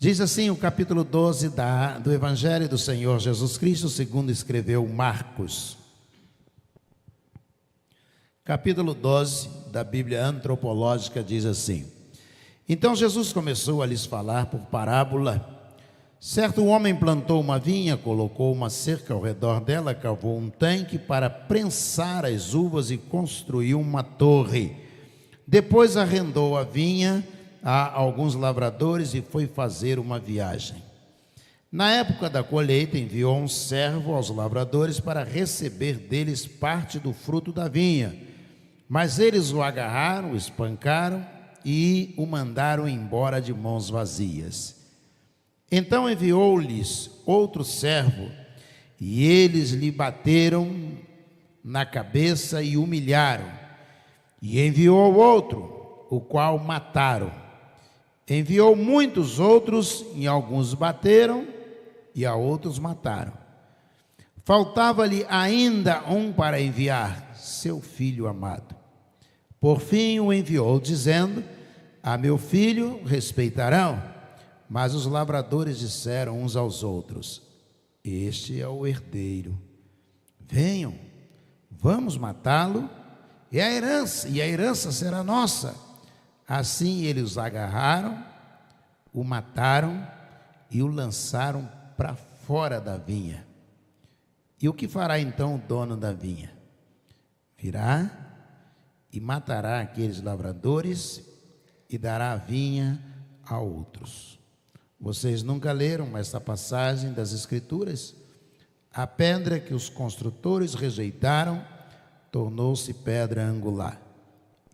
Diz assim o capítulo 12 do Evangelho do Senhor Jesus Cristo, segundo escreveu Marcos. Capítulo 12 da Bíblia Antropológica diz assim: Então Jesus começou a lhes falar por parábola. Certo homem plantou uma vinha, colocou uma cerca ao redor dela, cavou um tanque para prensar as uvas e construiu uma torre. Depois arrendou a vinha a alguns lavradores e foi fazer uma viagem. Na época da colheita, enviou um servo aos lavradores para receber deles parte do fruto da vinha. Mas eles o agarraram, o espancaram e o mandaram embora de mãos vazias. Então enviou-lhes outro servo, e eles lhe bateram na cabeça e humilharam. E enviou outro, o qual mataram. Enviou muitos outros, e alguns bateram, e a outros mataram. Faltava-lhe ainda um para enviar, seu filho amado. Por fim o enviou, dizendo: A meu filho respeitarão. Mas os lavradores disseram uns aos outros: Este é o herdeiro. Venham, vamos matá-lo, e a herança será nossa. Assim eles os agarraram, o mataram e o lançaram para fora da vinha. E o que fará então o dono da vinha? Virá e matará aqueles lavradores e dará a vinha a outros. Vocês nunca leram esta passagem das Escrituras? A pedra que os construtores rejeitaram tornou-se pedra angular.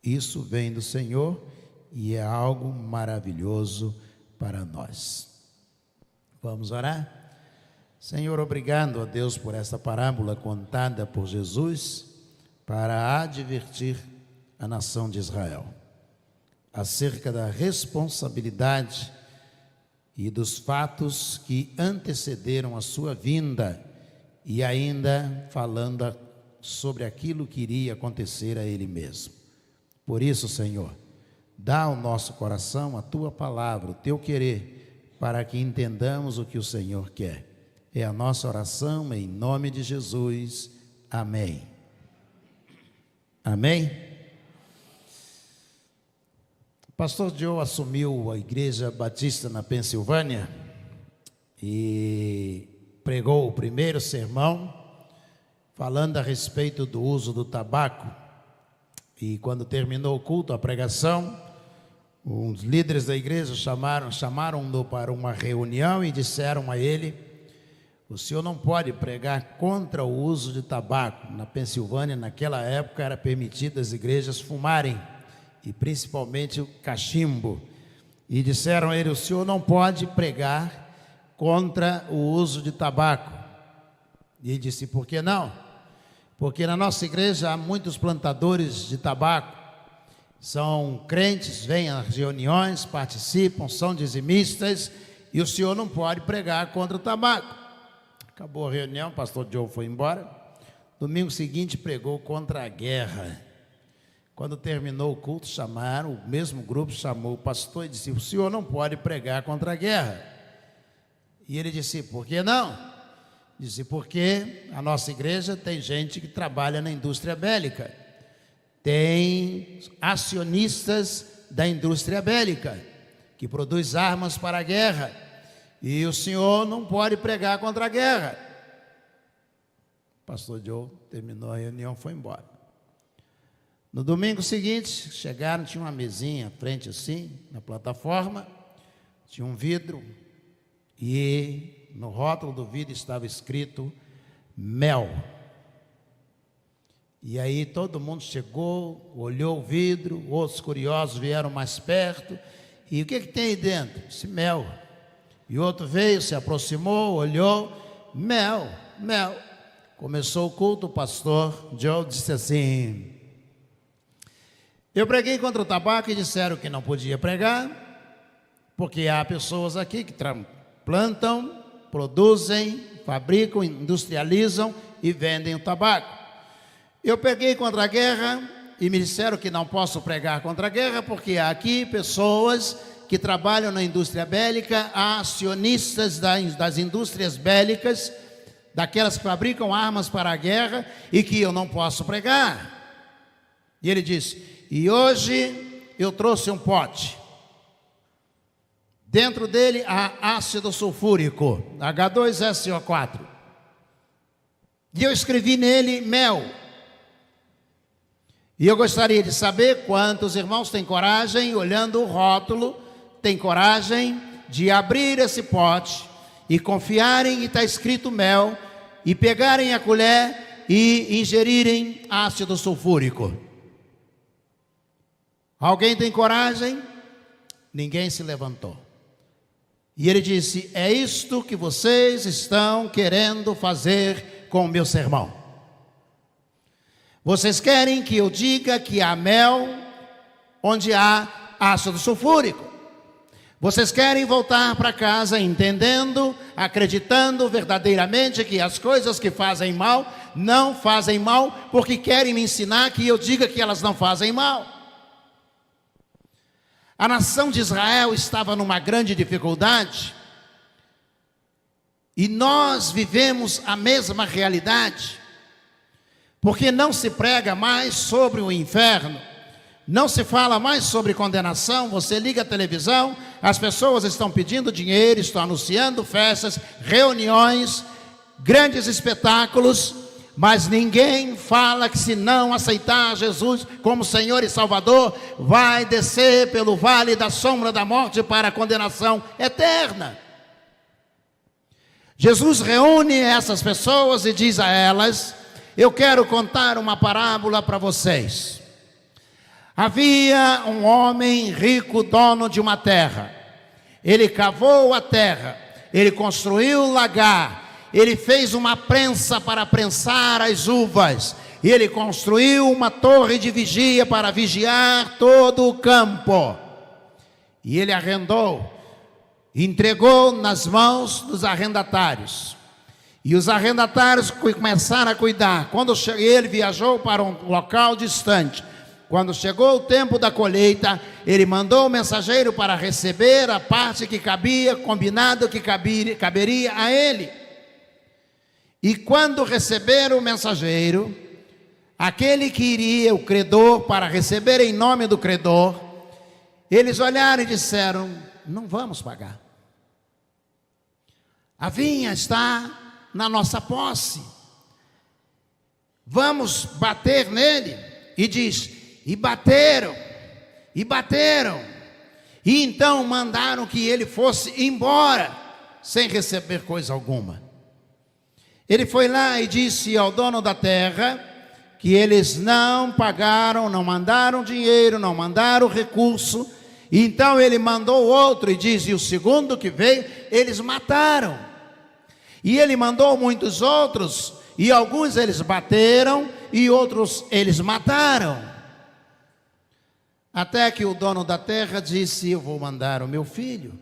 Isso vem do Senhor e é algo maravilhoso para nós. Vamos orar? Senhor, obrigado a Deus por esta parábola contada por Jesus para advertir a nação de Israel acerca da responsabilidade e dos fatos que antecederam a sua vinda, e ainda falando sobre aquilo que iria acontecer a ele mesmo. Por isso, Senhor, dá ao nosso coração a tua palavra, o teu querer, para que entendamos o que o Senhor quer. É a nossa oração em nome de Jesus. Amém. Amém? O pastor Joe assumiu a Igreja Batista na Pensilvânia e pregou o primeiro sermão falando a respeito do uso do tabaco. E quando terminou o culto, a pregação, os líderes da igreja chamaram-no para uma reunião e disseram a ele: o senhor não pode pregar contra o uso de tabaco. Na Pensilvânia, naquela época, era permitido as igrejas fumarem, e principalmente o cachimbo. E disseram a ele: o senhor não pode pregar contra o uso de tabaco. E ele disse: por que não? Porque na nossa igreja há muitos plantadores de tabaco, são crentes, vêm às reuniões, participam, são dizimistas, e o senhor não pode pregar contra o tabaco. Acabou a reunião, o pastor Joe foi embora. Domingo seguinte pregou contra a guerra. Quando terminou o culto, o mesmo grupo chamou o pastor e disse: o senhor não pode pregar contra a guerra. E ele disse: por que não? Disse: porque a nossa igreja tem gente que trabalha na indústria bélica, tem acionistas da indústria bélica, que produz armas para a guerra, e o senhor não pode pregar contra a guerra. O pastor Joe terminou a reunião, foi embora. No domingo seguinte, chegaram, tinha uma mesinha à frente assim, na plataforma, tinha um vidro, e no rótulo do vidro estava escrito mel. E aí todo mundo chegou, olhou o vidro, outros curiosos vieram mais perto, e o que tem aí dentro? Esse mel. E outro veio, se aproximou, olhou, mel. Começou o culto, o pastor Joe disse assim: eu preguei contra o tabaco e disseram que não podia pregar, porque há pessoas aqui que plantam, produzem, fabricam, industrializam e vendem o tabaco. Eu preguei contra a guerra e me disseram que não posso pregar contra a guerra, porque há aqui pessoas que trabalham na indústria bélica, há acionistas das indústrias bélicas, daquelas que fabricam armas para a guerra, e que eu não posso pregar. E ele disse: e hoje eu trouxe um pote. Dentro dele há ácido sulfúrico, H2SO4. E eu escrevi nele mel. E eu gostaria de saber quantos irmãos têm coragem, olhando o rótulo, têm coragem de abrir esse pote e confiarem que está escrito mel, e pegarem a colher e ingerirem ácido sulfúrico. Alguém tem coragem? Ninguém se levantou. E ele disse: é isto que vocês estão querendo fazer com o meu sermão. Vocês querem que eu diga que há mel onde há ácido sulfúrico. Vocês querem voltar para casa entendendo, acreditando verdadeiramente que as coisas que fazem mal não fazem mal, porque querem me ensinar que eu diga que elas não fazem mal. A nação de Israel estava numa grande dificuldade, e nós vivemos a mesma realidade, porque não se prega mais sobre o inferno, não se fala mais sobre condenação. Você liga a televisão, as pessoas estão pedindo dinheiro, estão anunciando festas, reuniões, grandes espetáculos, mas ninguém fala que se não aceitar Jesus como Senhor e Salvador, vai descer pelo vale da sombra da morte para a condenação eterna. Jesus reúne essas pessoas e diz a elas: eu quero contar uma parábola para vocês. Havia um homem rico, dono de uma terra. Ele cavou a terra, ele construiu um lagar, ele fez uma prensa para prensar as uvas, e ele construiu uma torre de vigia para vigiar todo o campo. E ele arrendou, entregou nas mãos dos arrendatários. E os arrendatários começaram a cuidar. Quando ele viajou para um local distante, quando chegou o tempo da colheita, ele mandou o mensageiro para receber a parte que cabia, combinado que caberia a ele. E quando receberam o mensageiro, aquele que iria, o credor, para receber em nome do credor, eles olharam e disseram: não vamos pagar. A vinha está na nossa posse. Vamos bater nele. E diz: e bateram, e bateram. E então mandaram que ele fosse embora, sem receber coisa alguma. Ele foi lá e disse ao dono da terra que eles não pagaram, não mandaram dinheiro, não mandaram recurso. E então ele mandou outro e diz: e o segundo que veio, eles mataram. E ele mandou muitos outros, e alguns eles bateram, e outros eles mataram. Até que o dono da terra disse: eu vou mandar o meu filho,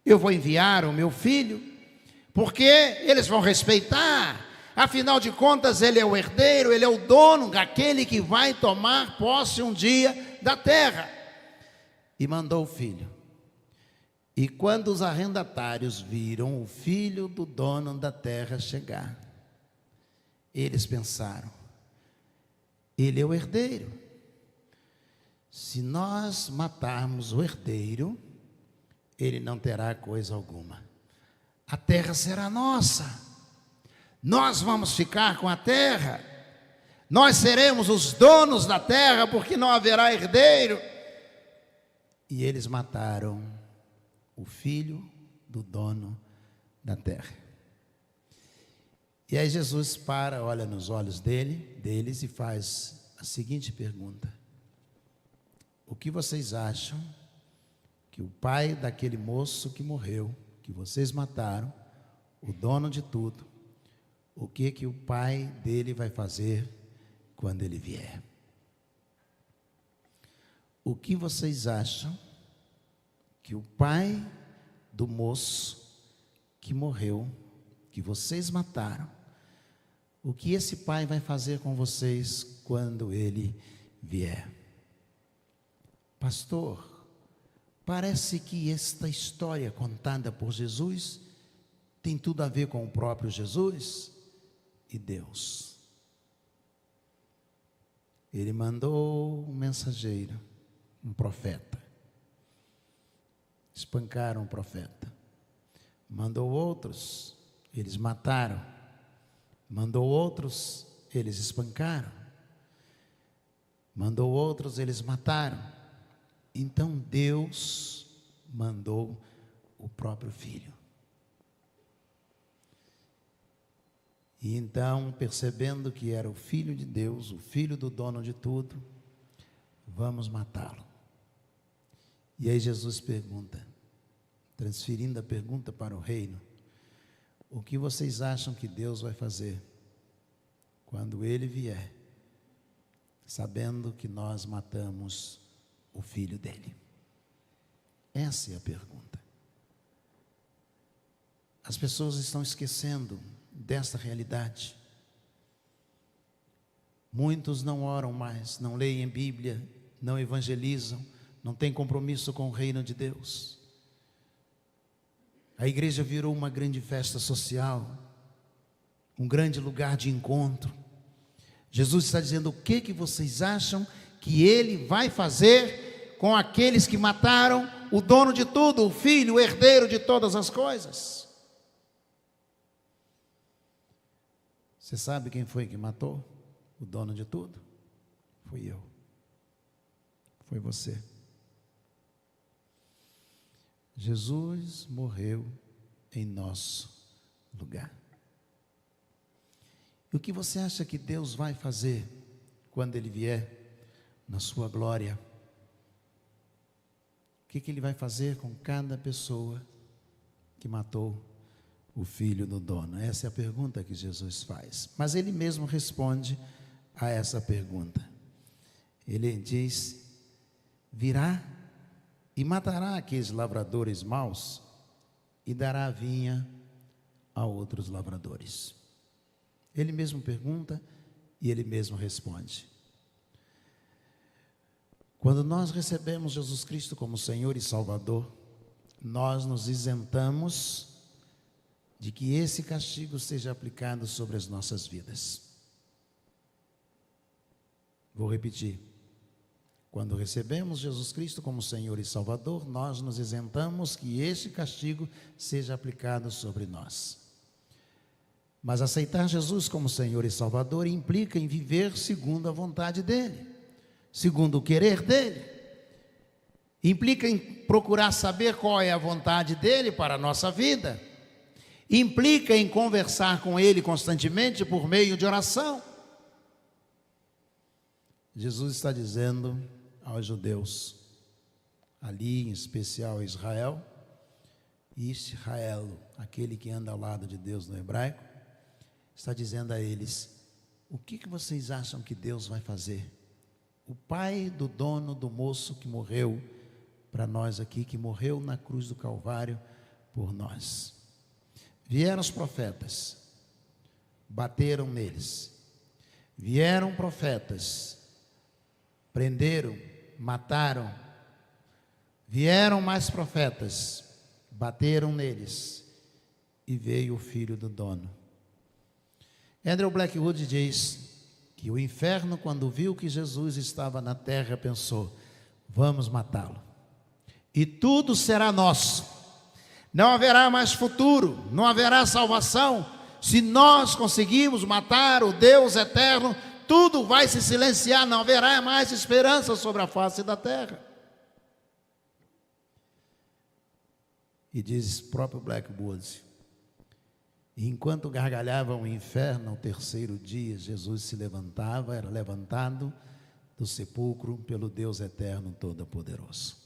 eu vou enviar o meu filho, porque eles vão respeitar. Afinal de contas, ele é o herdeiro, ele é o dono, aquele que vai tomar posse um dia da terra. E mandou o filho. E quando os arrendatários viram o filho do dono da terra chegar, eles pensaram: ele é o herdeiro. Se nós matarmos o herdeiro, ele não terá coisa alguma. A terra será nossa. Nós vamos ficar com a terra. Nós seremos os donos da terra, porque não haverá herdeiro. E eles mataram o filho do dono da terra. E aí Jesus olha nos olhos deles e faz a seguinte pergunta: o que vocês acham que o pai daquele moço que morreu, que vocês mataram, o dono de tudo, o que o pai dele vai fazer quando ele vier? O que vocês acham que o pai do moço que morreu, que vocês mataram, o que esse pai vai fazer com vocês quando ele vier? Pastor, Parece que esta história contada por Jesus tem tudo a ver com o próprio Jesus e Deus. Ele mandou um mensageiro, um profeta. Espancaram o profeta. Mandou outros, eles mataram. Mandou outros, eles espancaram. Mandou outros, eles mataram. Então Deus mandou o próprio Filho. E então, percebendo que era o Filho de Deus, o Filho do dono de tudo, vamos matá-lo. E aí Jesus pergunta, transferindo a pergunta para o reino: o que vocês acham que Deus vai fazer quando Ele vier, sabendo que nós matamos o Filho dele? Essa é a pergunta. As pessoas estão esquecendo desta realidade. Muitos não oram mais, não leem Bíblia, não evangelizam, não têm compromisso com o reino de Deus. A igreja virou uma grande festa social, um grande lugar de encontro. Jesus está dizendo: o que vocês acham que Ele vai fazer com aqueles que mataram o dono de tudo, o Filho, o herdeiro de todas as coisas? Você sabe quem foi que matou o dono de tudo? Fui eu. Foi você. Jesus morreu em nosso lugar. E o que você acha que Deus vai fazer quando Ele vier na sua glória? O que Ele vai fazer com cada pessoa que matou o filho do dono? Essa é a pergunta que Jesus faz. Mas Ele mesmo responde a essa pergunta. Ele diz: virá e matará aqueles lavradores maus e dará a vinha a outros lavradores. Ele mesmo pergunta e Ele mesmo responde. Quando nós recebemos Jesus Cristo como Senhor e Salvador, nós nos isentamos de que esse castigo seja aplicado sobre as nossas vidas. Vou repetir. Quando recebemos Jesus Cristo como Senhor e Salvador, nós nos isentamos que este castigo seja aplicado sobre nós. Mas aceitar Jesus como Senhor e Salvador implica em viver segundo a vontade dEle, segundo o querer dEle. Implica em procurar saber qual é a vontade dEle para a nossa vida. Implica em conversar com Ele constantemente por meio de oração. Jesus está dizendo aos judeus, ali em especial a Israel, aquele que anda ao lado de Deus no hebraico, está dizendo a eles: o que vocês acham que Deus vai fazer? O pai do dono do moço que morreu para nós aqui, que morreu na cruz do Calvário por nós. Vieram os profetas, bateram neles. Vieram profetas, prenderam, mataram. Vieram mais profetas, bateram neles. E veio o filho do dono. Andrew Blackwood diz que o inferno, quando viu que Jesus estava na terra, pensou: vamos matá-lo, e tudo será nosso. Não haverá mais futuro, não haverá salvação. Se nós conseguirmos matar o Deus eterno, tudo vai se silenciar, não haverá mais esperança sobre a face da terra. E diz o próprio Blackwood: enquanto gargalhava o inferno, ao terceiro dia, Jesus se levantava, era levantado do sepulcro pelo Deus eterno todo-poderoso.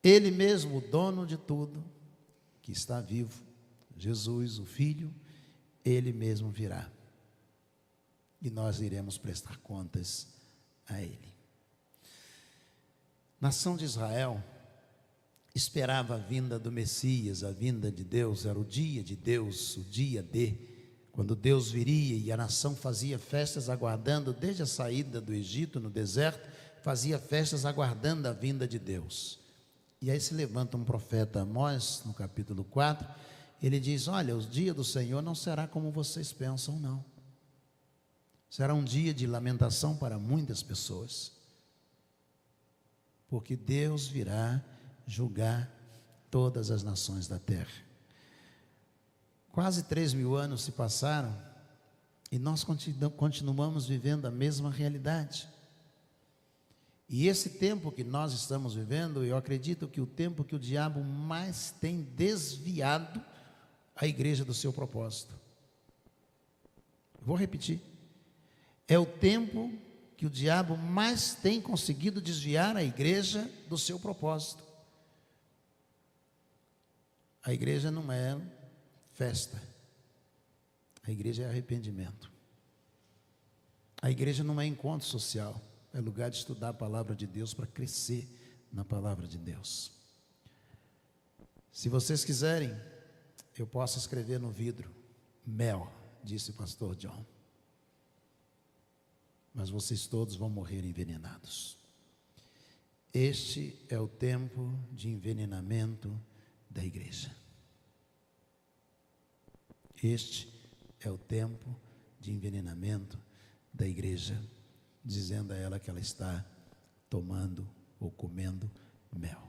Ele mesmo, o dono de tudo, que está vivo, Jesus, o Filho, Ele mesmo virá. E nós iremos prestar contas a Ele. Nação de Israel esperava a vinda do Messias, a vinda de Deus, era o dia de Deus, o dia quando Deus viria, e a nação fazia festas aguardando desde a saída do Egito no deserto, fazia festas aguardando a vinda de Deus. E aí se levanta um profeta Amós, no capítulo 4, ele diz: olha, o dia do Senhor não será como vocês pensam, não. Será um dia de lamentação para muitas pessoas, porque Deus virá julgar todas as nações da terra. Quase 3.000 anos se passaram e nós continuamos vivendo a mesma realidade. E esse tempo que nós estamos vivendo, eu acredito que o tempo que o diabo mais tem desviado a igreja do seu propósito. Vou repetir. É o tempo que o diabo mais tem conseguido desviar a igreja do seu propósito. A igreja não é festa. A igreja é arrependimento. A igreja não é encontro social. É lugar de estudar a palavra de Deus para crescer na palavra de Deus. Se vocês quiserem, eu posso escrever no vidro: mel, disse o pastor John. Mas vocês todos vão morrer envenenados. Este é o tempo de envenenamento da igreja. Este é o tempo de envenenamento da igreja, dizendo a ela que ela está tomando ou comendo mel.